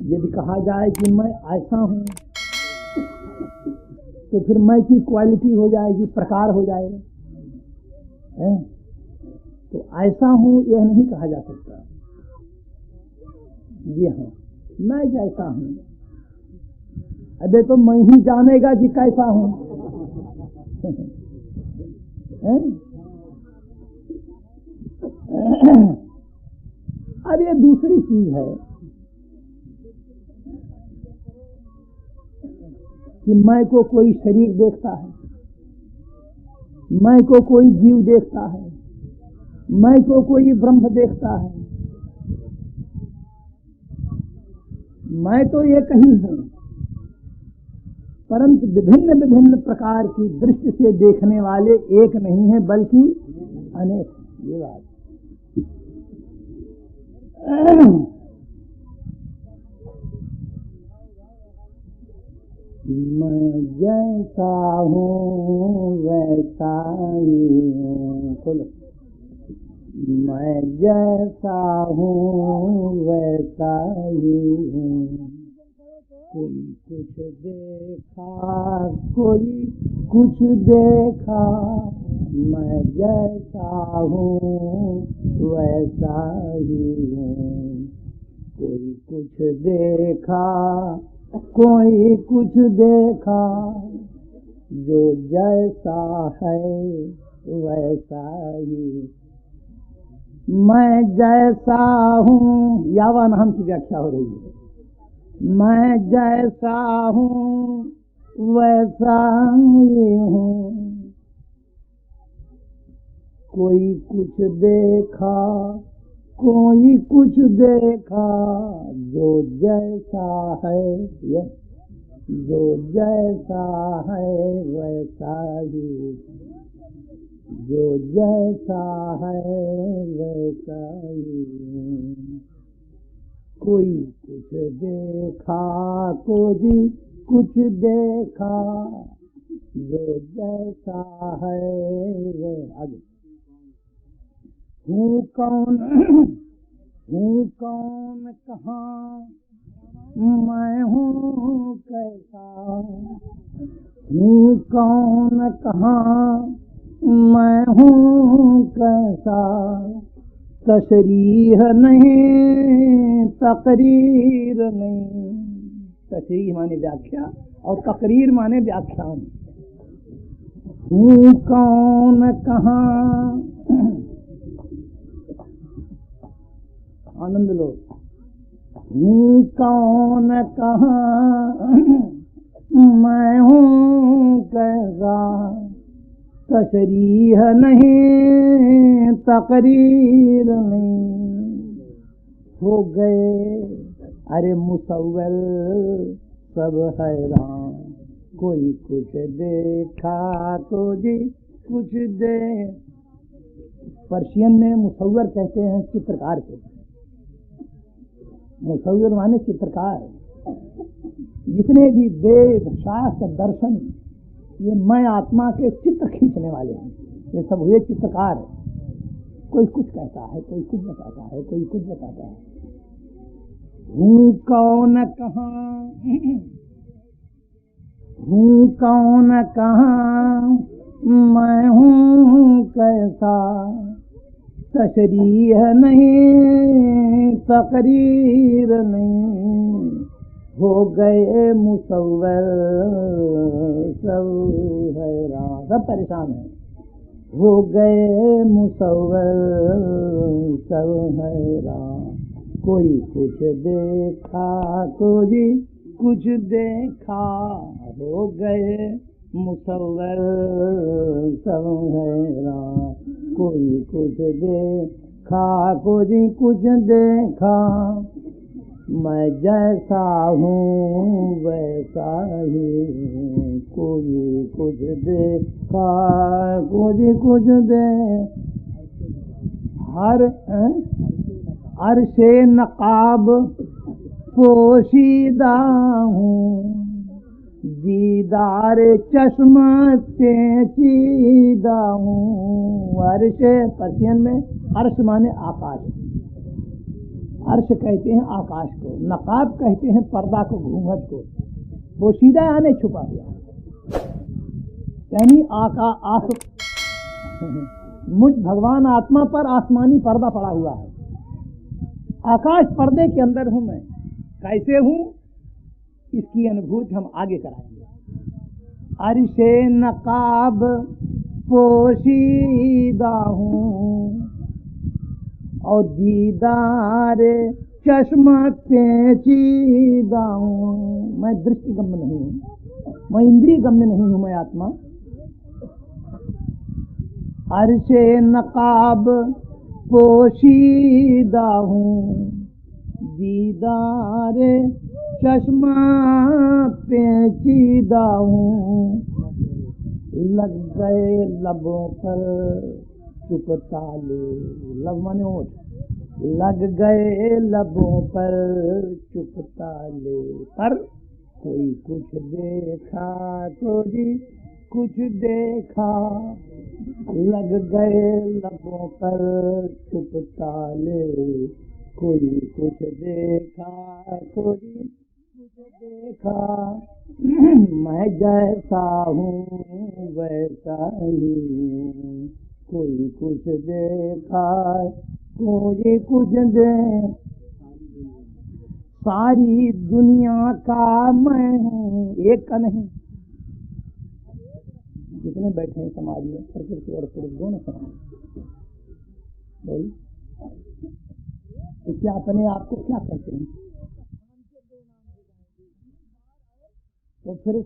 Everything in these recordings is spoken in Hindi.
यदि कहा जाए कि मैं ऐसा हूँ तो फिर मैं की क्वालिटी हो जाएगी, प्रकार हो जाएगा है? तो ऐसा हूँ यह नहीं कहा जा सकता। जी हाँ, मैं जैसा हूँ। अबे तो मैं ही जानेगा कि कैसा हूँ अब ये दूसरी चीज है कि मैं को कोई शरीर देखता है, मैं को कोई जीव देखता है, मैं को कोई ब्रह्म देखता है। मैं तो एक ही हूँ, परंतु विभिन्न विभिन्न प्रकार की दृष्टि से देखने वाले एक नहीं है बल्कि अनेक। ये बात मैं जैसा हूँ वैसा ही हूँ। खोलो। मैं जैसा हूँ वैसा ही हूँ। कोई कुछ देखा, कोई कुछ देखा, मैं जैसा हूँ वैसा ही हूँ। कोई कुछ देखा, कोई कुछ देखा, जो जैसा है वैसा ही। मैं जैसा हूँ, यावान हम की व्याख्या हो रही है। मैं जैसा हूँ वैसा ही हूँ। कोई कुछ देखा, कोई कुछ देखा, जो जैसा है, ये जो जैसा है वैसा ही, जो जैसा है वैसा ही। कोई कुछ देखा, कोई कुछ देखा, जो जैसा है वह। आगे हूँ कौन, हूँ कौन कहाँ, मैं हूँ कैसा। हूँ कौन कहाँ, मैं हूँ कैसा। तशरीह नहीं, तकरीर नहीं। तशरीह माने व्याख्या और तकरीर माने व्याख्यान। हूँ कौन कहाँ, आनंद लो। हूँ कौन कहाँ, मैं हूँ कैसा। तशरीह नहीं, तकरीर नहीं। हो गए अरे मुसव्वल सब हैरान। कोई कुछ देखा, कोई कुछ दे। पर्शियन में मुसव्वर कहते हैं चित्रकार को। मुसव्वर माने चित्रकार। जितने भी वेद शास्त्र दर्शन ये मैं आत्मा के चित्र खींचने वाले हैं, ये सब हुए चित्रकार। कोई कुछ कहता है, कोई कुछ बताता है, कोई कुछ बताता है। हूँ कौन कहाँ, हूँ कौन कहाँ, मैं हूँ कैसा। तशरीह नहीं, तकरीर नहीं। हो गए मुसव्वर सब हैरान, सब परेशान है। हो गए मुसव्वर सब हैरान। कोई कुछ देखा, कोई कुछ देखा, हो गए मुसव्वर सब हैरान। कोई कुछ देखा, कोई कुछ देखा, मैं जैसा हूँ वैसा ही हूँ। कोई कुछ देखा, कोई कुछ दे। हर अर्शे नकाब पोशीदा हूँ। दीदार चश्मा पेचीदा हूँ। अर्श पर्शियन में अर्श माने आकाश। अर्श कहते हैं आकाश को, नकाब कहते हैं पर्दा को, घूंघट को, पोशीदा यानी छुपा हुआ, यानी मुझ भगवान आत्मा पर आसमानी पर्दा पड़ा हुआ है। आकाश पर्दे के अंदर हूं मैं। कैसे हूं इसकी अनुभूति हम आगे कराएंगे। अर्शे नकाब पोशीदा हूं और दीदार चश्मा पेचीदा हूं। मैं दृष्टि गम्य नहीं हूं, मैं इंद्रिय गम्य नहीं हूं, मैं आत्मा। अर्शे नकाब पोशीदा हूं, दीदार चश्मा पेचीदा हूं। लग गए लबों पर चुप ताले, लब माने ओठ, लग गए लबों पर चुप ताले, पर कोई कुछ देखा तो जी कुछ देखा। लग गए लबों पर चुप ताले, कोई कुछ देखा तो जी कुछ देखा। मैं जैसा हूँ वैसा ही हूँ, कोई कुछ देखा कोई कुछ दे। सारी दुनिया का मैं हूँ, एक का नहीं। जितने बैठे हैं समाज में, प्रकृति और पुरुष दोनों समान। बोल क्या अपने आप को क्या कहते हैं? तो फिर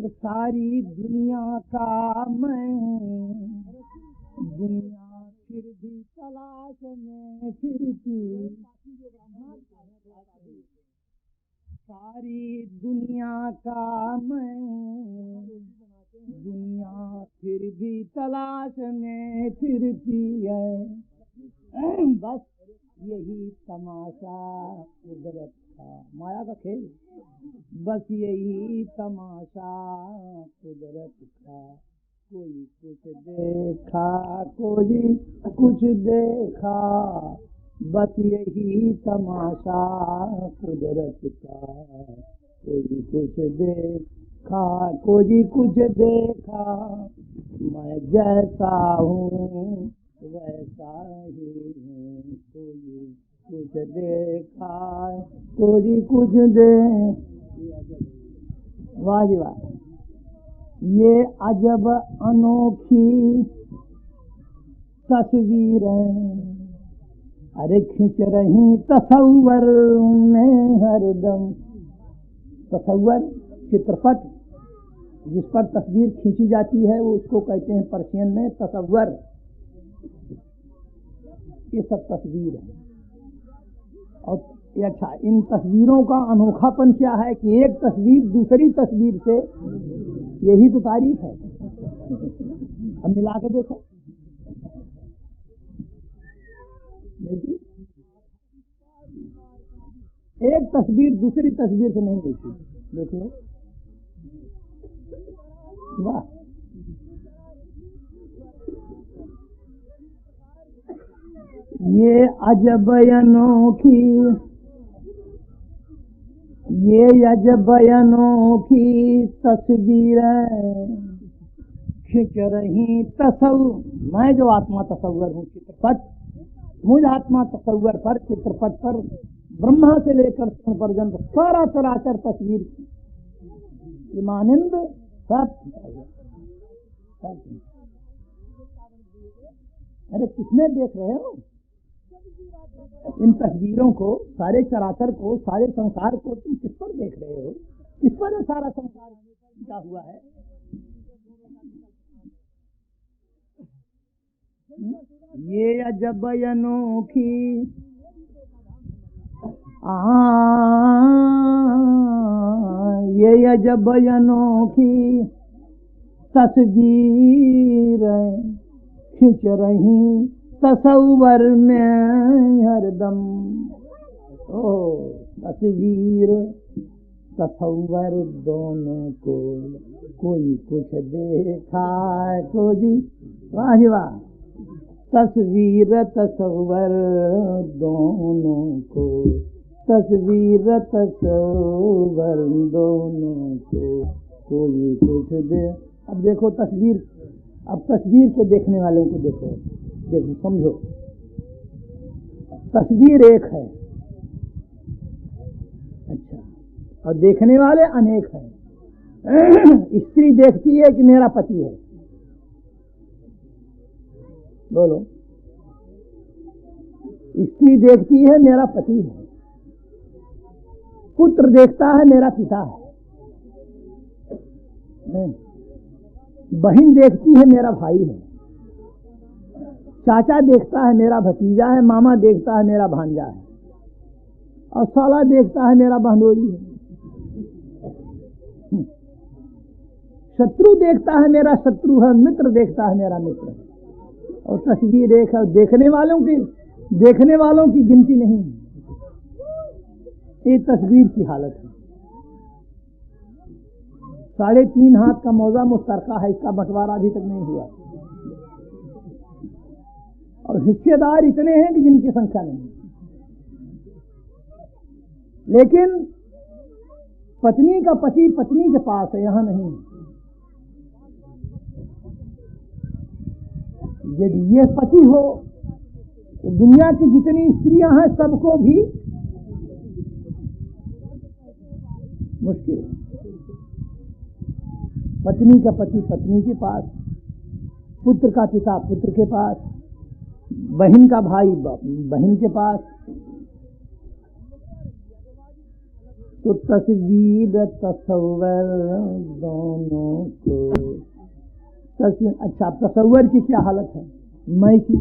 सारी दुनिया का मैं हूँ, दुनिया फिर भी तलाश में फिरती। सारी दुनिया का मैं हूँ, दुनिया फिर भी तलाश में फिरती है। बस यही तमाशा कुदरत का, माया का खेल। बस यही तमाशा कुदरत का, कोई कुछ देखा कोई कुछ देखा। बस यही तमाशा कुदरत का, कोई कुछ देखा कोई कुछ देखा। मैं जैसा हूँ वैसा ही हूँ, कोई कुछ देखा कोई कुछ दे। वाह जी वाह। ये अजब अनोखी तस्वीरें अरे खिंच रही तसव्वुर में हरदम। तसव्वुर चित्रपट, जिस पर तस्वीर खींची जाती है वो उसको कहते हैं पर्शियन में तसव्वुर। ये सब तस्वीर है। और अच्छा, इन तस्वीरों का अनोखापन क्या है कि एक तस्वीर दूसरी तस्वीर से, यही तो तारीफ है। अब मिला के देखो, एक तस्वीर दूसरी तस्वीर से नहीं मिलती। देख लो, वाह। ये अजब अनोखी, ये अजब अनोखी तस्वीरें खिंच रही तसव्वुर। मैं जो आत्मा तसव्वुर हूँ, चित्रपट, मुझ आत्मा तसव्वुर पर, चित्रपट पर ब्रह्मा से लेकर क्षण पर्यंत सारा चराचर तस्वीर इमानंद सब। अरे किसमें देख रहे हो इन तस्वीरों को? सारे चराचर को, सारे संसार को तुम किस पर देख रहे हो? किस पर सारा संसार टिका हुआ है? ये अजब अनोखी, ये अजब अनोखी तस्वीर खिंच रही तसव्वुर में हरदम। ओ तस्वीर तसव्वुर दोनों को कोई कुछ देखा कोई। वाह जी वाह। तस्वीर तस्वर दोनों को, तस्वीर तस्वर दोनों को कोई कुछ दे। अब देखो तस्वीर, अब तस्वीर के देखने वालों को देखो, देखो समझो, तस्वीर एक है, अच्छा, और देखने वाले अनेक हैं। स्त्री देखती है कि मेरा पति है, बोलो, स्त्री देखती है मेरा पति है, पुत्र देखता है मेरा पिता है, बहन देखती है मेरा भाई है, चाचा देखता है मेरा भतीजा है, मामा देखता है मेरा भांजा है, और साला देखता है मेरा बहनोई है, शत्रु देखता है मेरा शत्रु है, मित्र देखता है मेरा मित्र है। और तस्वीर एक है, देखने वालों की गिनती नहीं है। ये तस्वीर की हालत है। 3.5 हाथ का मौजा मुश्तरका है, इसका बंटवारा अभी तक नहीं हुआ, और हिस्सेदार इतने हैं कि जिनकी संख्या नहीं। लेकिन पत्नी का पति पत्नी के पास है, यहां नहीं। यदि ये पति हो तो दुनिया की जितनी स्त्रियां हैं सबको भी मुश्किल। पत्नी का पति पत्नी के पास, पुत्र का पिता पुत्र के पास, बहन का भाई बहन के पास। तो तस्वीर तस्वर दोनों को, अच्छा, तस्वर की क्या हालत है? मैं की,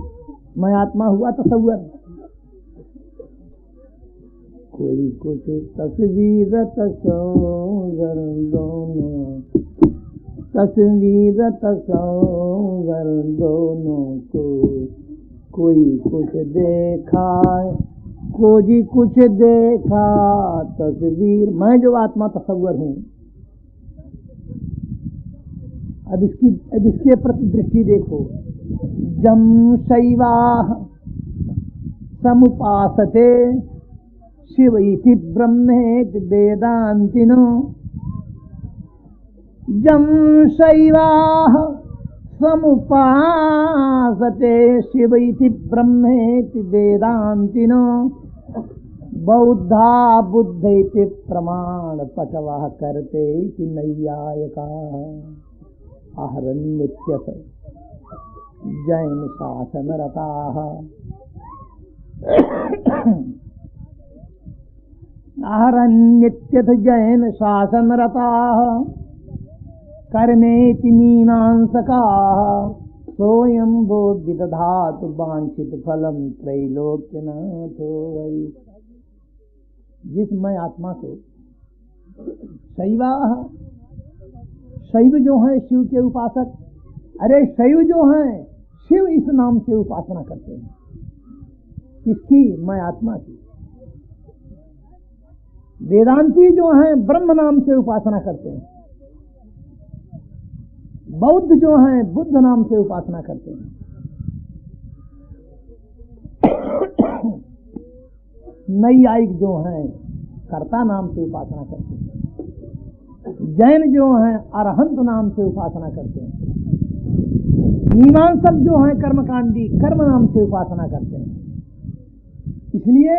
मैं आत्मा हुआ तस्वर। कोई कुछ तस्वीर तस्वर दोनों, तस्वीर तस्वर दोनों को कोई कुछ देखा, कोई कुछ देखा तस्वीर। मैं जो आत्मा तस्वर हूँ, अब इसके प्रति दृष्टि देखो। जम शैवाः समुपासते शिव इति ब्रह्मेति वेदान्तिनो। जम शैवाः समुपासते शिव इति ब्रह्मेति वेदान्तिनो। बौद्धा बुद्ध इति प्रमाण पटवः करते इति नैयायिकाः। आहरन्नित्यथ जैन शासनरताः। आहरन्नित्यथ जैन शासनरताः। कर्मेति मीमांसकाः। सोऽयं वो विदधातु वांछित फलम त्रैलोक्यनाथो वै। जिस मैं आत्मा को शैवाः, शैव जो हैं शिव के उपासक, अरे शैव जो हैं शिव इस नाम से उपासना करते हैं। किसकी? मैं आत्मा की। वेदांती जो हैं ब्रह्म नाम से उपासना करते हैं। बौद्ध जो हैं बुद्ध नाम से उपासना करते हैं। नैयायिक जो हैं कर्ता नाम से उपासना करते हैं। जैन जो हैं अरहंत नाम से उपासना करते हैं। मीमांसक जो हैं कर्मकांडी कर्म नाम से उपासना करते हैं। इसलिए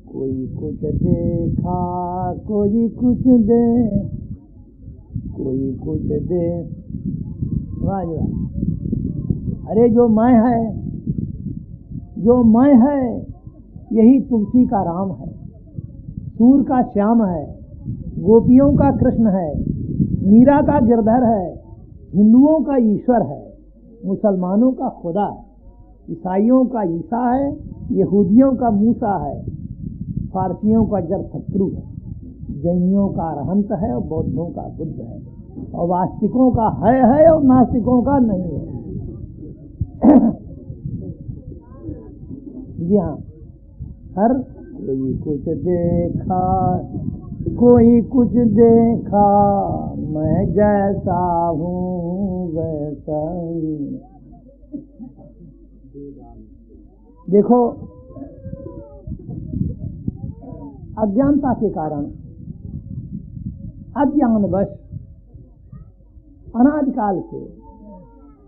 कोई कुछ देखा, कोई कुछ दे, कोई कुछ दे। वाह जी वाह। अरे जो मैं है, जो मैं है यही तुलसी का राम है, सूर का श्याम है, गोपियों का कृष्ण है, मीरा का गिरधर है, हिंदुओं का ईश्वर है, मुसलमानों का खुदा है, ईसाइयों का ईसा है, यहूदियों का मूसा है, फारसियों का जरथत्रु है, जैनियों का अरहंत है और बौद्धों का बुद्ध है, और वास्तिकों का है और नास्तिकों का नहीं है। जी हाँ, हर कोई कुछ देखा, कोई कुछ देखा, मैं जैसा हूँ वैसा ही। देखो, अज्ञानता के कारण, अज्ञानवश अनादिकाल से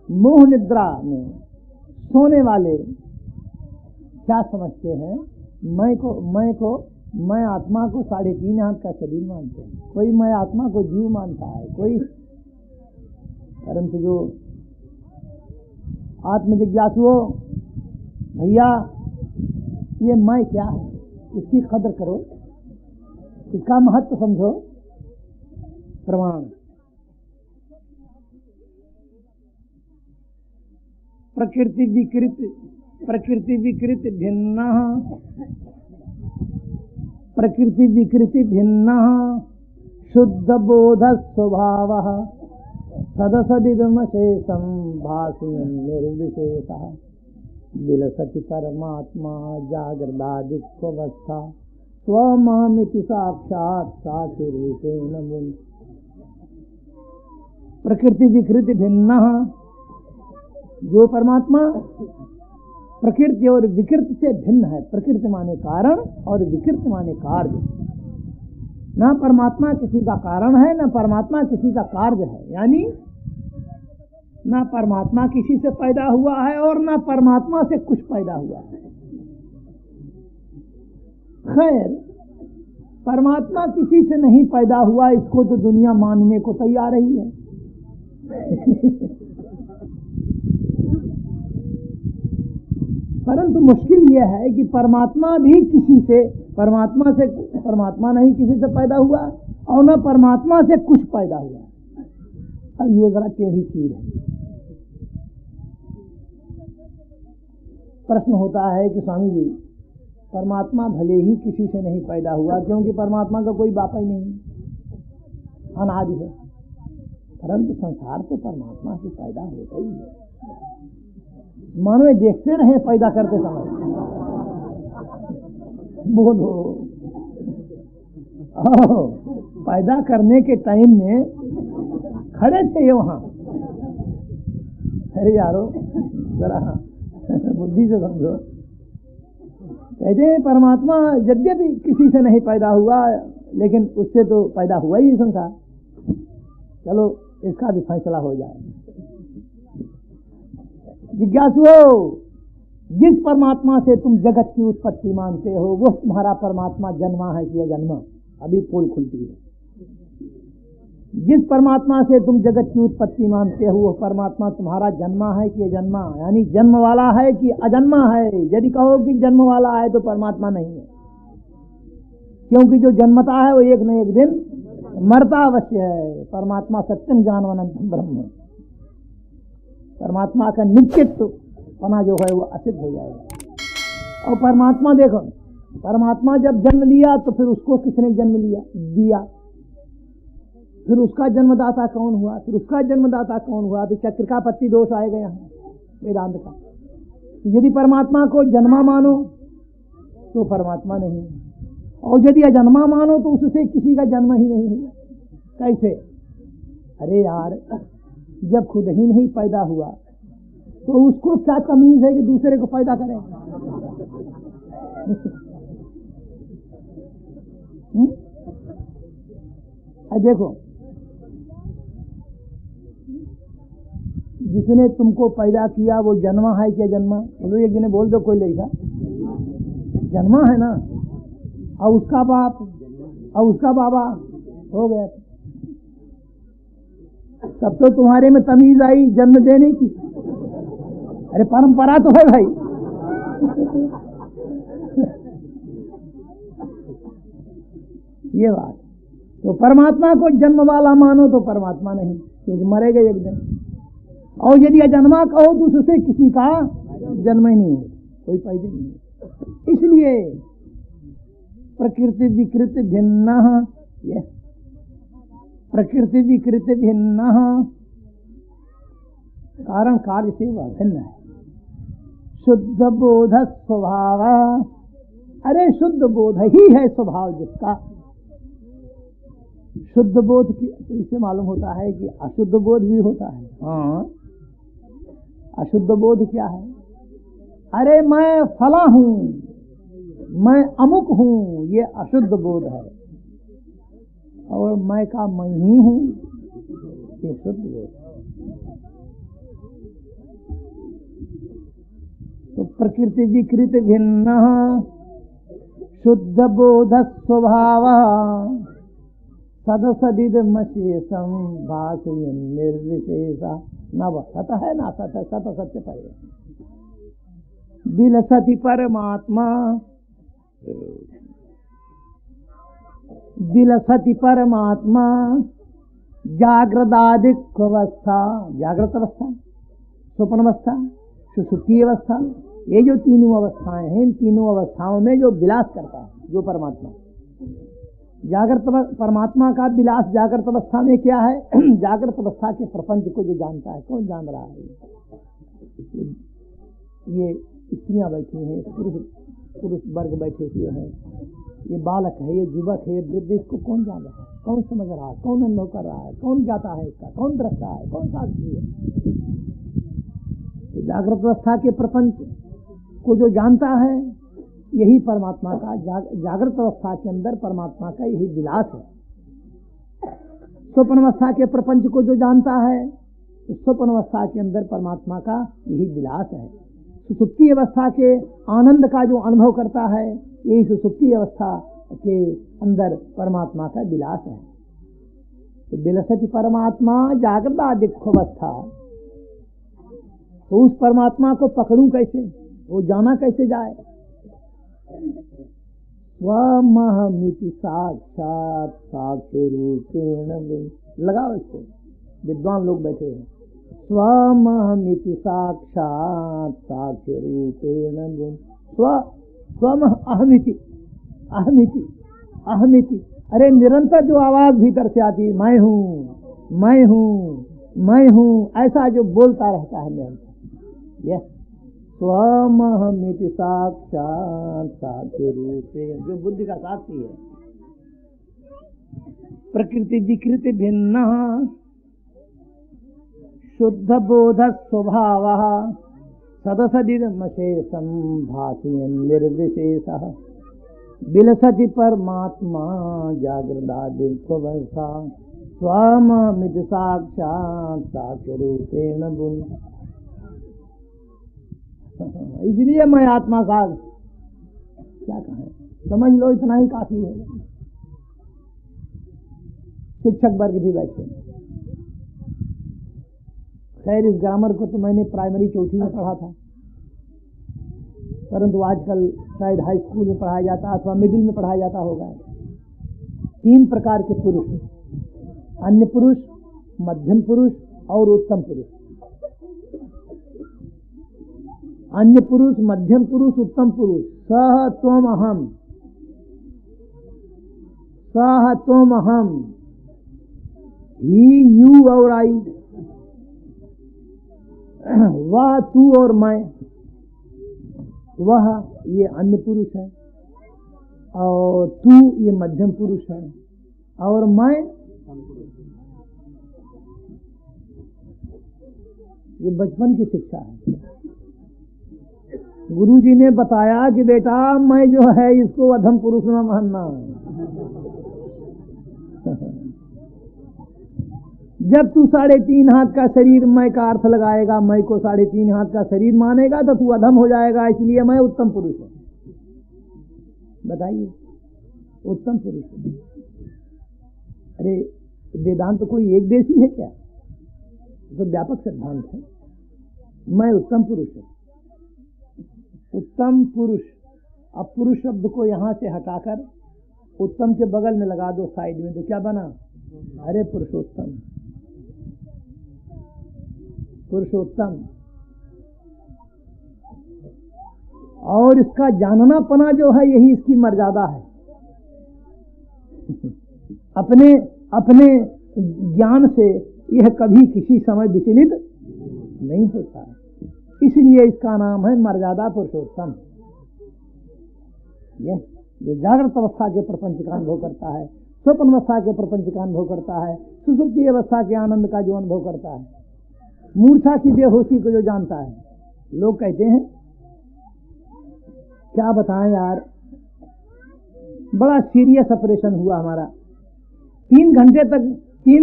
मोह निद्रा में सोने वाले क्या समझते हैं, मैं आत्मा को 3.5 हाथ का शरीर मानते हैं। कोई मैं आत्मा को जीव मानता है, कोई, परंतु जो आत्म जिज्ञासु हो, भैया ये मैं क्या है, इसकी कदर करो, इसका महत्व समझो। प्रमाण, प्रकृति विकृति भिन्न शुद्ध बोध स्वभाव सदसदिदमशेषं भासयन् निर्विशेषः विलसति परमात्मा जागृदादित्वस्था स्वमामिति साक्षात् साक्षिरूपेण मुनि। प्रकृति विकृति भिन्न, जो परमात्मा प्रकृति और विकृति से भिन्न है। प्रकृति माने कारण और विकृति माने कार्य। ना परमात्मा किसी का कारण है, ना परमात्मा किसी का कार्य है। यानी ना परमात्मा किसी से पैदा हुआ है और ना परमात्मा से कुछ पैदा हुआ है। खैर, परमात्मा किसी से नहीं पैदा हुआ, इसको तो दुनिया मानने को तैयार ही है। परंतु मुश्किल यह है कि परमात्मा भी किसी से, परमात्मा नहीं किसी से पैदा हुआ और न परमात्मा से कुछ पैदा हुआ। अब ये जरा टेढ़ी चीज है। प्रश्न होता है कि स्वामी जी, परमात्मा भले ही किसी से नहीं पैदा हुआ, क्योंकि परमात्मा का कोई बाप ही नहीं, अनादि है, परंतु संसार तो परमात्मा से पैदा होता ही है। मानो देखते रहे पैदा करते समय। बोलो, पैदा करने के टाइम में खड़े थे ये वहां। अरे यारो, जरा बुद्धि से समझो। कहते हैं परमात्मा यद्यपि किसी से नहीं पैदा हुआ, लेकिन उससे तो पैदा हुआ ही संसार। चलो इसका भी फैसला हो जाए। जिज्ञासुओं, जिस परमात्मा से तुम जगत की उत्पत्ति मानते हो, वो तुम्हारा परमात्मा जन्मा है कि अजन्मा? अभी पोल खुलती है। जिस परमात्मा से तुम जगत की उत्पत्ति मानते हो, वो परमात्मा तुम्हारा जन्मा है कि अजन्मा? यानी जन्म वाला है कि अजन्मा है? यदि कहो कि जन्म वाला है तो परमात्मा नहीं है, क्योंकि जो जन्मता है वो एक न एक दिन मरता अवश्य है। परमात्मा सत्यम ज्ञानवनंतम ब्रह्म। परमात्मा का निश्चित पना जो है वो असिद्ध हो जाएगा। और परमात्मा देखो, परमात्मा जब जन्म लिया तो फिर उसको किसने जन्म दिया? फिर उसका जन्मदाता कौन हुआ? फिर उसका जन्मदाता कौन हुआ? तो चक्रिकापत्ति दोष आएगा यहाँ वेदांत का। यदि परमात्मा को जन्मा मानो तो परमात्मा नहीं, और यदि अजन्मा मानो तो उससे किसी का जन्म ही नहीं हुआ। कैसे? अरे यार, जब खुद ही नहीं पैदा हुआ तो उसको क्या तमीज है कि दूसरे को पैदा करे? देखो, जिसने तुमको पैदा किया वो जन्मा है क्या जन्मा? बोलो, एक जने बोल दो, कोई लड़का जन्मा है ना, और उसका बाप और उसका बाबा हो गया। तब तो तुम्हारे में तमीज आई जन्म देने की। अरे परंपरा तो है भाई। ये बात तो परमात्मा को जन्म वाला मानो तो परमात्मा नहीं, क्योंकि मरेगा एक दिन। और यदि अजन्मा कहो तो उससे किसी का जन्म ही नहीं है, कोई पैदा नहीं है। इसलिए प्रकृति विकृति भिन्न, ये प्रकृति विकृति भिन्न, कारण कार्य से वह भिन्न है। शुद्ध बोध स्वभाव, अरे शुद्ध बोध ही है स्वभाव जिसका। शुद्ध बोध की इससे मालूम होता है कि अशुद्ध बोध भी होता है। हाँ, अशुद्ध बोध क्या है? अरे मैं फला हूं, मैं अमुक हूं, ये अशुद्ध बोध है। और मैं का मैं ही हूं, ये शुद्ध बोध है। तो प्रकृति विकृति भिन्न शुद्ध बोध स्वभाव सदसदिदमशेषम भासयन् निर्विशेषा। न वह सत है ना सत है, सत सत्य पर है। विलसति परमात्मा, विलसति परमात्मा जागृदादिक अवस्था, जागृत अवस्था, स्वप्न अवस्था, सुषुप्ति अवस्था, ये जो तीनों अवस्थाएं हैं, इन तीनों अवस्थाओं में जो विलास करता है जो परमात्मा, जागृत परमात्मा का विलास जागृत अवस्था में क्या है? जागृत अवस्था के प्रपंच को जो जानता है, कौन जान रहा है? ये स्त्रियां बैठी हैं, पुरुष वर्ग बैठे हुए हैं, ये बालक है, ये युवक है, ये वृद्ध, इसको कौन जान रहा है? कौन समझ रहा है? कौन अनुभव कर रहा है? कौन ज्ञाता है इसका? कौन दृष्टा है? कौन साक्षी है? तो जागृत अवस्था के प्रपंच को जो जानता है, यही परमात्मा का जागृत अवस्था के अंदर परमात्मा का यही विलास है। स्वप्न अवस्था के प्रपंच को जो जानता है, तो स्वप्न अवस्था के अंदर परमात्मा का यही विलास है। सुसुप्ति अवस्था के आनंद का जो अनुभव करता है, यही सुसुप्ति अवस्था के अंदर परमात्मा का विलास है। तो विलसति परमात्मा जागृत आदिक्ष अवस्था। तो उस परमात्मा को पकड़ूं कैसे? वो जाना कैसे जाए? स्वमहमिति साक्षात साक्ष्य रूपेण। लगाओ इसको, विद्वान लोग बैठे हैं। स्वमहमिति साक्षात साक्ष्य रूपेण। स्वम अहमिति, अहमिति, अहमिति। अरे निरंतर जो आवाज भीतर से आती है, मैं हूं, मैं हूं, मैं हूं, ऐसा जो बोलता रहता है निरंतर, यह स्वमहमिति साक्षात साक्ष्य रूपेण, जो बुद्धि का साक्षी है। प्रकृति विकृति भिन्न शुद्ध बोध स्वभाव सदसदिदमशेषम भासयन् निर्विशेषः विलसति परमात्मा जागृदादिवस्था स्वमहमिति साक्षात साक्ष्य रूपेण बुन। इसलिए मैं आत्मा का क्या कहें, समझ लो, इतना ही काफी है। शिक्षक वर्ग भी बैठे। खैर, इस ग्रामर को तो मैंने प्राइमरी चौथी में पढ़ा था, परंतु आजकल शायद हाई स्कूल में पढ़ाया जाता अथवा मिडिल में पढ़ाया जाता होगा। 3 प्रकार के पुरुष, अन्य पुरुष, मध्यम पुरुष और उत्तम पुरुष। अन्य पुरुष, मध्यम पुरुष, उत्तम पुरुष। सह त्वम अहम, सह त्वम अहम, ही, यू और आई, वह, तू और मैं, वह ये अन्य पुरुष है, और तू ये मध्यम पुरुष है, और मैं ये बचपन की शिक्षा है। गुरुजी ने बताया कि बेटा मैं जो है इसको अधम पुरुष न मानना। जब तू 3.5 हाथ का शरीर मैं का अर्थ लगाएगा, मैं को 3.5 हाथ का शरीर मानेगा, तो तू अधम हो जाएगा। इसलिए मैं उत्तम पुरुष हूं। बताइए, उत्तम पुरुष है। अरे वेदांत तो कोई एक देशी है क्या? तो व्यापक सिद्धांत है। मैं उत्तम पुरुष हूं, उत्तम पुरुष। अब पुरुष शब्द को यहां से हटाकर उत्तम के बगल में लगा दो साइड में, तो क्या बना? अरे पुरुषोत्तम, पुरुषोत्तम। और इसका जानना पना जो है, यही इसकी मर्यादा है। अपने अपने ज्ञान से यह कभी किसी समय विचलित नहीं होता है, इसलिए इसका नाम है मर्यादा पुरुषोत्तम। यह जो जागृत अवस्था के प्रपंच का अनुभव करता है, स्वप्न अवस्था के प्रपंच का अनुभव करता है, सुसुप्ति अवस्था के आनंद का जो अनुभव करता है, मूर्छा की बेहोशी को जो जानता है। लोग कहते हैं क्या बताएं यार, बड़ा सीरियस ऑपरेशन हुआ हमारा। 3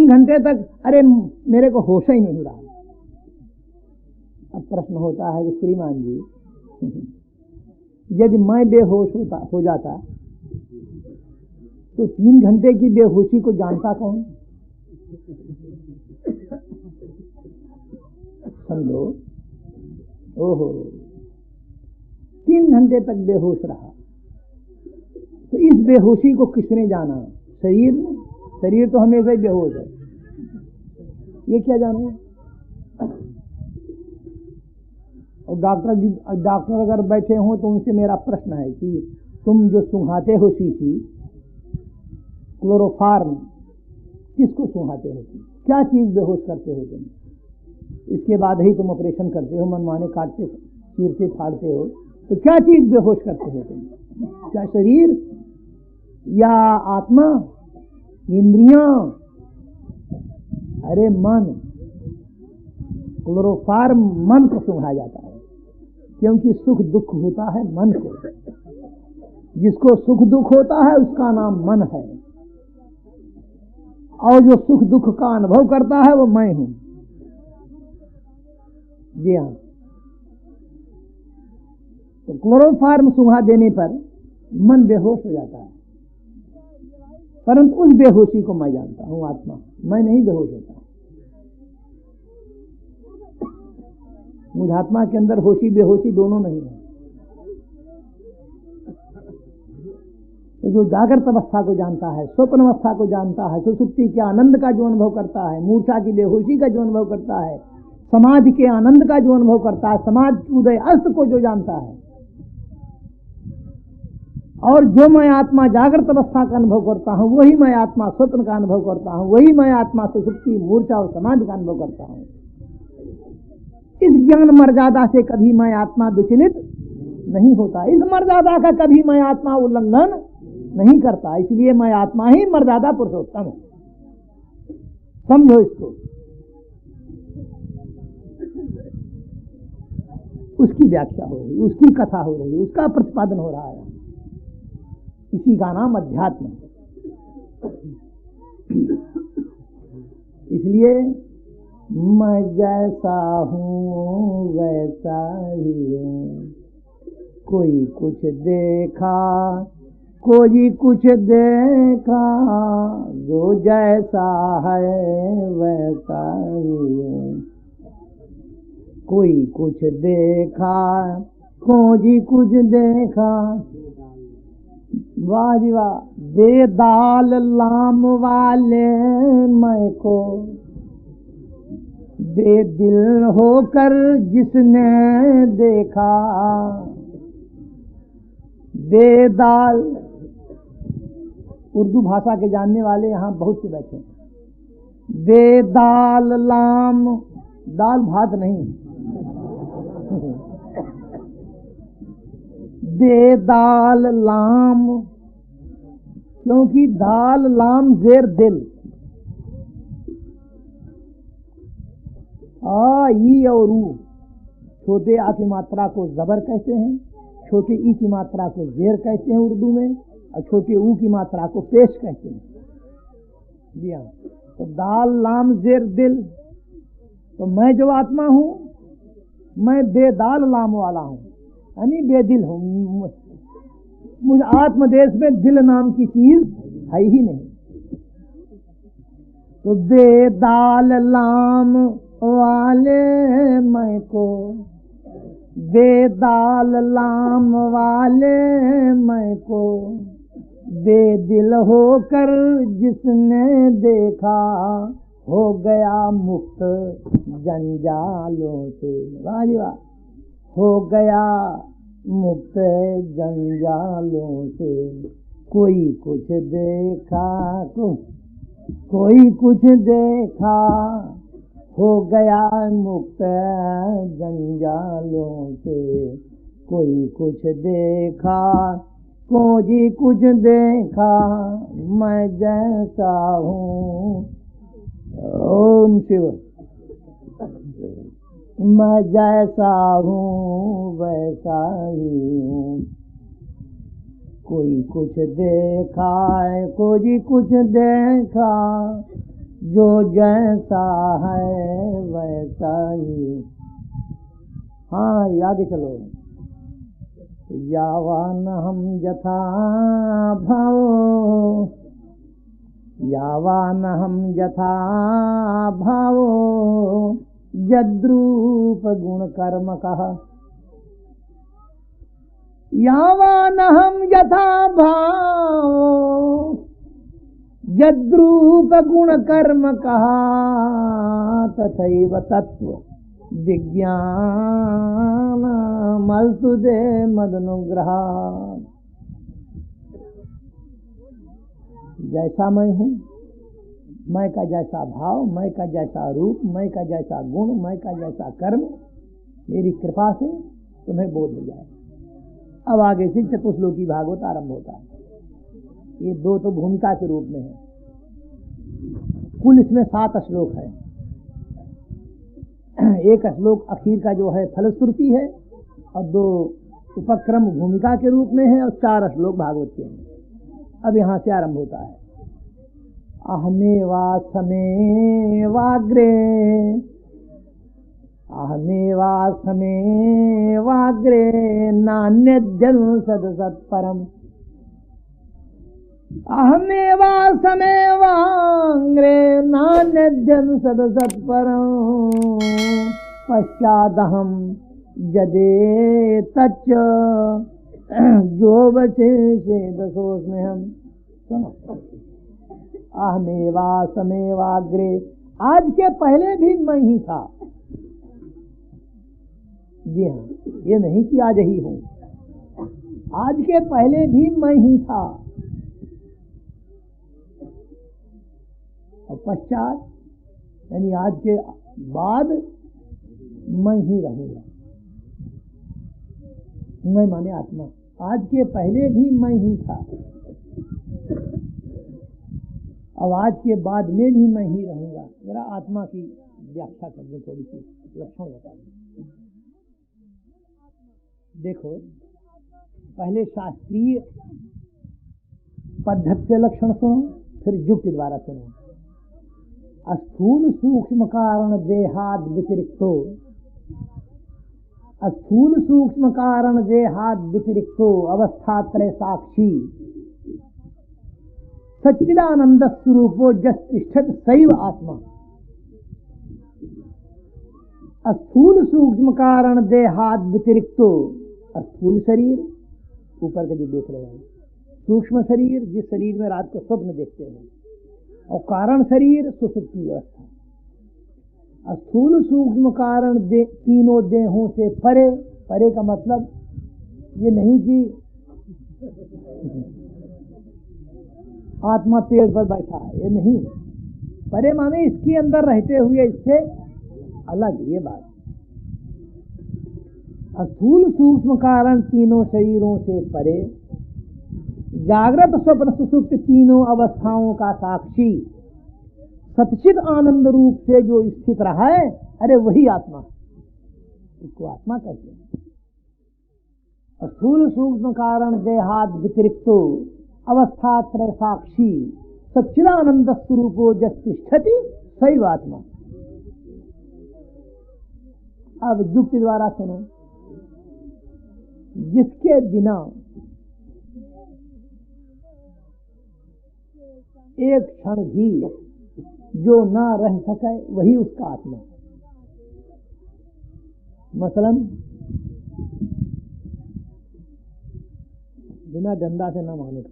घंटे तक अरे मेरे को होश ही नहीं रहा। अब प्रश्न होता है कि श्रीमान जी, यदि मैं बेहोश हो जाता तो 3 घंटे की बेहोशी को जानता कौन? समझो, ओहो, 3 घंटे तक बेहोश रहा तो इस बेहोशी को किसने जाना? शरीर ने? शरीर तो हमेशा ही बेहोश है, ये क्या जाने। और डॉक्टर अगर बैठे हों तो उनसे मेरा प्रश्न है कि तुम जो सुंघाते हो शीशी, क्लोरोफार्म, किसको सुंघाते हो तुम? क्या चीज बेहोश करते हो तुम? इसके बाद ही तुम ऑपरेशन करते हो, मनमाने काटते चीरते फाड़ते हो, तो क्या चीज बेहोश करते हो तुम? क्या शरीर या आत्मा, इंद्रियां? अरे मन, क्लोरोफार्म मन को सुंघाया जाता है, क्योंकि सुख दुख होता है मन को। जिसको सुख दुख होता है उसका नाम मन है, और जो सुख दुख का अनुभव करता है वो मैं हूं। जी हाँ, तो क्लोरोफार्म सुंघा देने पर मन बेहोश हो जाता है, परंतु उस बेहोशी को मैं जानता हूं, आत्मा। मैं नहीं बेहोश होता। मुझ आत्मा के अंदर होशी बेहोशी दोनों नहीं है। तो जो जागृत अवस्था को जानता है, स्वप्न अवस्था को जानता है, सुषुप्ति के आनंद का जो अनुभव करता है, मूर्छा की बेहोशी का जो अनुभव करता है, समाधि के आनंद का जो अनुभव करता है, समाधि उदय अस्त को जो जानता है, और जो मैं आत्मा जागृत अवस्था का अनुभव करता हूं, वही मैं आत्मा स्वप्न का अनुभव करता हूं, वही मैं आत्मा सुषुप्ति मूर्छा और समाधि का अनुभव करता हूं। इस ज्ञान मर्यादा से कभी मैं आत्मा विचलित नहीं होता, इस मर्यादा का कभी मैं आत्मा उल्लंघन नहीं करता। इसलिए मैं आत्मा ही मर्यादा पुरुषोत्तम है। समझो इसको। उसकी व्याख्या हो रही, उसकी कथा हो रही, उसका प्रतिपादन हो रहा है। इसी का नाम अध्यात्म है। इसलिए मैं जैसा हूँ वैसा ही हूँ, कोई कुछ देखा कोई कुछ देखा, जो जैसा है वैसा ही हूँ, कोई कुछ देखा कोई कुछ देखा। वाह जी वाह। बेदाल लाम वाले मैं को बेदिल होकर जिसने देखा। बेदाल, उर्दू भाषा के जानने वाले यहाँ बहुत से बैठे। बेदाल लाम, दाल भात नहीं, बेदाल लाम, क्योंकि दाल लाम जेर दिल, आ ई और ऊ, छोटे आ की मात्रा को जबर कहते हैं, छोटे ई की मात्रा को जेर कहते हैं उर्दू में, और छोटे ऊ की मात्रा को पेश कहते हैं। जी हाँ, तो दाल लाम जेर दिल, तो मैं जो आत्मा हूं मैं बेदाल लाम वाला हूं, यानी बेदिल हूं। मुझ आत्मदेश में दिल नाम की चीज है ही नहीं। तो बेदाल लाम वाले मैं को, बेदाल लाम वाले मैं को, बेदिल होकर जिसने देखा, हो गया मुक्त जंजालों से। वाह जी वाह। हो गया मुक्त जंजालों से, कोई कुछ देखा कोई कुछ देखा, हो गया मुक्त जंजालों से, कोई कुछ देखा कोई कुछ देखा, मैं जैसा हूँ। ओम शिव। मैं जैसा हूँ वैसा ही हूँ, कोई कुछ देखा है, कोई कुछ देखा, जो जैसा है वैसा ही। हाँ आगे चलो। यावान हम यथा भावो, यावान हम यथा भावो, यद्रूप गुण कर्म कह। यावान हम यथा भावो, यद्रूप गुण कर्म कह, तथैव तत्व विज्ञान मलतुदे मदनुग्रह। जैसा मैं हूँ, मैं का जैसा भाव, मैं का जैसा रूप, मैं का जैसा गुण, मैं का जैसा कर्म, मेरी कृपा से तुम्हें बोध हो जाए। अब आगे से चतुश्लोकी भागवत आरंभ होता है। ये दो तो भूमिका के रूप में है, कुल इसमें 7 श्लोक है। एक श्लोक अखीर का जो है फलश्रुति है, और 2 उपक्रम भूमिका के रूप में है, और 4 श्लोक भागवत के हैं। अब यहाँ से आरंभ होता है। अहमेवा समेवाग्रे, अहमेवा समेवाग्रे, नान्यद्यनु सदसत्परम्। अहमेवा समेवाग्रे, नान्यद्यनु सदसत्परम्। पश्चादहं यदे तच्च, जो बचे दशोस्म्यहम्। सुनो, अहमेवा समेवाग्रे, आज के पहले भी मैं ही था। जी हाँ, ये नहीं कि आज ही हूँ, आज के पहले भी मैं ही था, और पश्चात यानी आज के बाद मैं ही रहूंगा। मैं माने आत्मा, आज के पहले भी मैं ही था, अब आज के बाद में भी मैं ही रहूंगा। जरा आत्मा की व्याख्या कर दो, थोड़ी सी लक्षण बता दो। देखो, पहले शास्त्रीय पद्धति से लक्षण सुनो, फिर युक्ति द्वारा सुनो। स्थूल सूक्ष्म कारण देहाद व्यतिरिक्तो, स्थूल सूक्ष्म कारण देहाद व्यतिरिक्तो अवस्थात्रय साक्षी सच्चिदानंद स्वरूपो जस तिष्ठत सैव आत्मा। स्थूल सूक्ष्म कारण देहाद व्यतिरिक्तो, स्थूल शरीर ऊपर के जो देख रहे हैं, सूक्ष्म शरीर जिस शरीर में रात को स्वप्न देखते हैं, और कारण शरीर सुसुप्ति अवस्था। स्थूल सूक्ष्म कारण तीनों देहों से परे, परे का मतलब ये नहीं कि आत्मा पेड़ पर बैठा है, ये नहीं। परे माने इसके अंदर रहते हुए इससे अलग, ये बात। स्थूल सूक्ष्म कारण तीनों शरीरों से परे, जागृत स्वप्न सुषुप्त तीनों अवस्थाओं का साक्षी, सच्चिद आनंद रूप से जो स्थित रहा है, अरे वही आत्मा, इसको आत्मा कहते हैं। स्थूल सूक्ष्म कारण देहाद व्यतिरिक्तो अवस्थात्रय साक्षी सच्चिदानंद स्वरूपो जस तिष्ठति सैव आत्मा। अब युक्ति द्वारा सुनो। जिसके बिना एक क्षण भी जो ना रह सके वही उसका आत्मा। मसलन बिना डंडा से ना मारने का।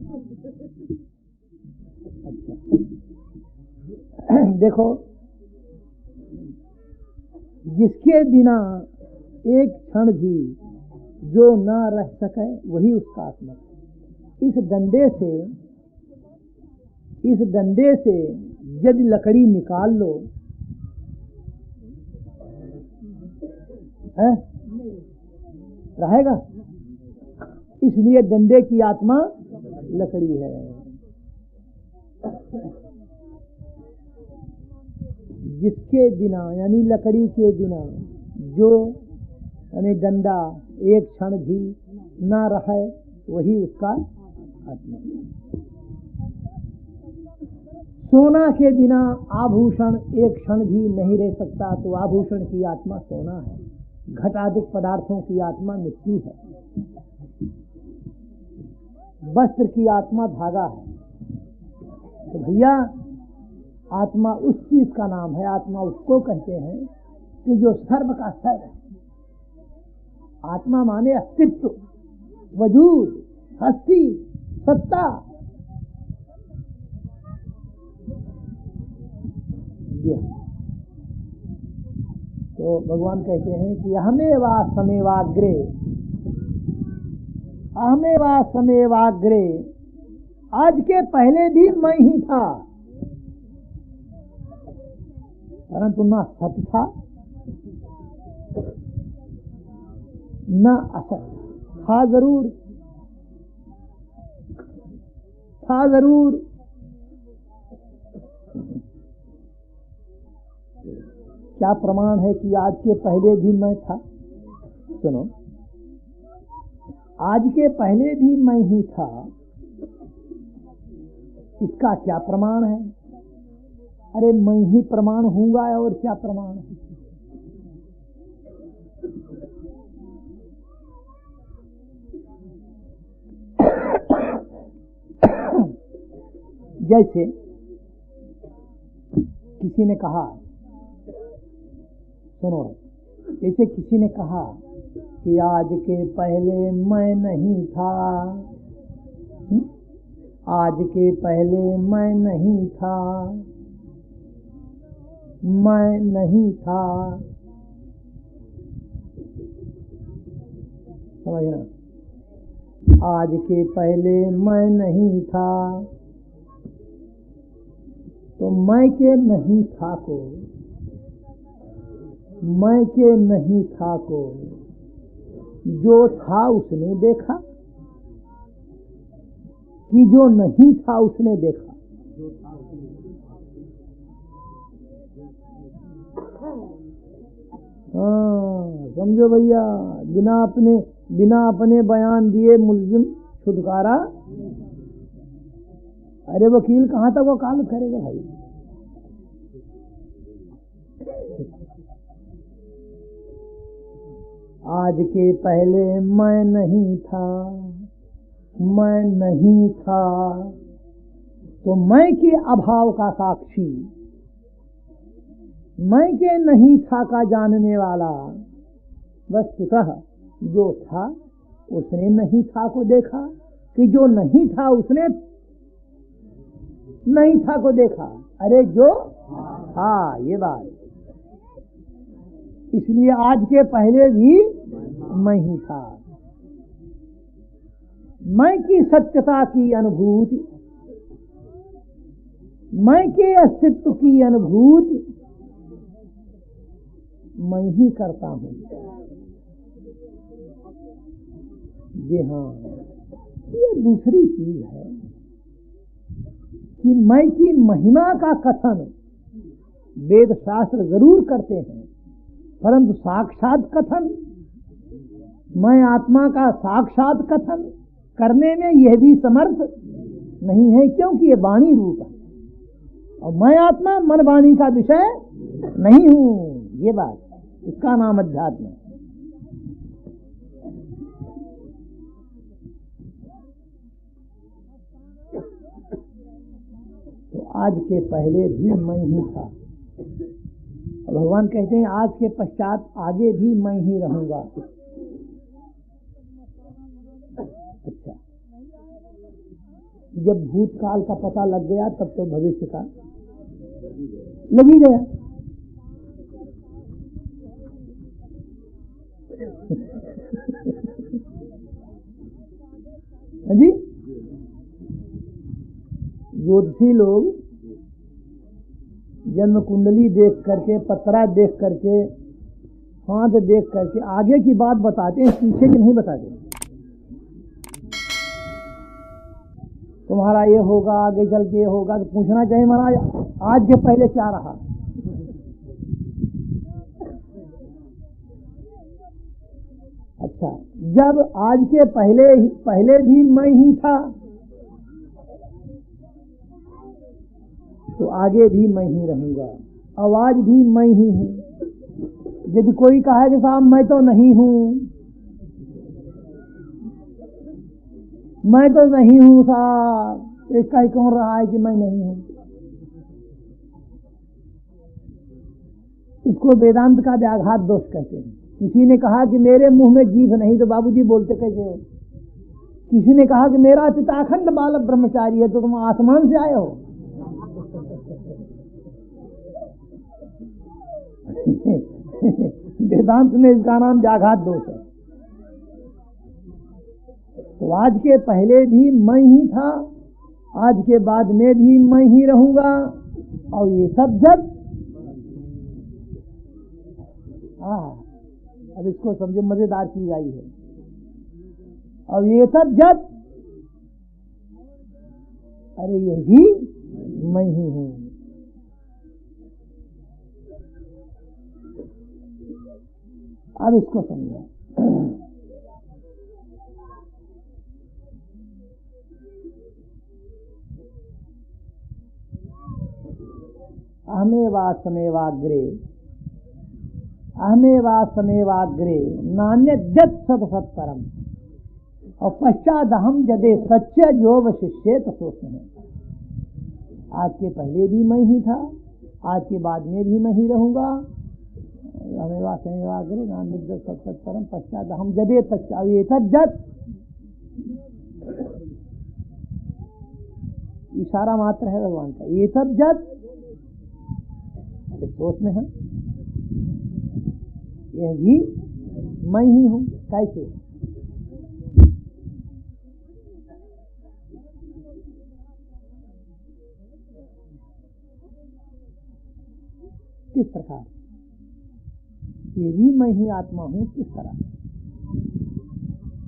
अच्छा देखो, जिसके बिना एक क्षण भी जो ना रह सके वही उसका आत्मा। इस डंडे से यदि लकड़ी निकाल लो है रहेगा, इसलिए डंडे की आत्मा लकड़ी है। जिसके बिना यानी लकड़ी के बिना जो यानी डंडा एक क्षण भी ना रहे वही उसका आत्मा। सोना के बिना आभूषण एक क्षण भी नहीं रह सकता, तो आभूषण की आत्मा सोना है। घटादिक पदार्थों की आत्मा मिट्टी है। वस्त्र की आत्मा धागा है। तो भैया आत्मा उस चीज का नाम है, आत्मा उसको कहते हैं कि जो सर्व का सर्व है। आत्मा माने अस्तित्व, वजूद, हस्ती, सत्ता। तो भगवान कहते हैं कि अहमेवा समेवाग्रे, अहमेवा समेवाग्रे, आज के पहले भी मैं ही था, परंतु न सत था न असत था। जरूर था, जरूर। क्या प्रमाण है कि आज के पहले भी मैं था? सुनो, आज के पहले भी मैं ही था, इसका क्या प्रमाण है? अरे मैं ही प्रमाण हूंगा, और क्या प्रमाण है? जैसे किसी ने कहा, सुनो, जैसे किसी ने कहा कि आज के पहले मैं नहीं था, आज के पहले मैं नहीं था, मैं नहीं था। समझना, आज के पहले मैं नहीं था, तो मैं के नहीं था को, मैं के नहीं था को जो था उसने देखा कि जो नहीं था उसने देखा? हाँ, समझो भैया, बिना अपने बयान दिए मुल्जिम छुटकारा। अरे वकील कहाँ तक वकालत करेगा भाई? आज के पहले मैं नहीं था, मैं नहीं था, तो मैं के अभाव का साक्षी, मैं के नहीं था का जानने वाला, वस्तुतः जो था उसने नहीं था को देखा कि जो नहीं था उसने नहीं था को देखा। अरे जो था, ये बात। इसलिए आज के पहले भी मैं ही था। मैं की सत्यता की अनुभूति, मैं के अस्तित्व की अनुभूति मैं ही करता हूं। जी हाँ, ये दूसरी चीज है कि मैं की महिमा का कथन वेद शास्त्र जरूर करते हैं, परंतु साक्षात कथन, मैं आत्मा का साक्षात कथन करने में यह भी समर्थ नहीं है, क्योंकि ये वाणी रूप है और मैं आत्मा मन वाणी का विषय नहीं हूं। ये बात, इसका नाम अध्यात्म है। तो आज के पहले भी मैं ही था, और भगवान कहते हैं आज के पश्चात आगे भी मैं ही रहूंगा। अच्छा, जब भूतकाल का पता लग गया तब तो भविष्य का लग ही गया। जी, ज्योतिषी लोग जन्म कुंडली देख करके, पत्रा देख करके, हाथ देख करके आगे की बात बताते हैं, पीछे की नहीं बताते। तुम्हारा ये होगा, आगे चल के ये होगा, तो पूछना चाहिए महाराज आज के पहले क्या रहा। अच्छा, जब आज के पहले भी मैं ही था, तो आगे भी मैं ही रहूंगा, आवाज भी मैं ही हूं। यदि कोई कहे कि साहब मैं तो नहीं हूं, मैं तो नहीं हूं साहब, तो कह कौन रहा है कि मैं नहीं हूं? इसको वेदांत का व्याघात दोष कहते हैं। किसी ने कहा कि मेरे मुंह में जीभ नहीं, तो बाबूजी बोलते कैसे हो? किसी ने कहा कि मेरा पिता अखंड बालक ब्रह्मचारी है, तो तुम आसमान से आए हो? वेदांत में इसका नाम व्याघात दोष है। तो आज के पहले भी मैं ही था, आज के बाद में भी मैं ही रहूंगा, और ये सब जब अब इसको समझो, मजेदार चीज आई है। अब ये सब जब, अरे ये भी मैं ही हूं। अब इसको समझो। अहमेवासमेवाग्रे अहमेवासमेवाग्रे नान्यद्यत् सत सत्परम, और पश्चात हम जदे सच्चे जो वशिष्य तो सोचते हैं। आज के पहले भी मैं ही था, आज के बाद में भी मैं ही रहूंगा। अहमेवासमेवाग्रे नान्यद्यत् सत सत्परम पश्चात हम जदे सच्चा ये तद्यत्, इशारा मात्र है भगवान का। ये सब जब सोच में है, यह भी मैं ही हूं। कैसे? किस प्रकार? ये भी मैं ही आत्मा हूं। किस तरह?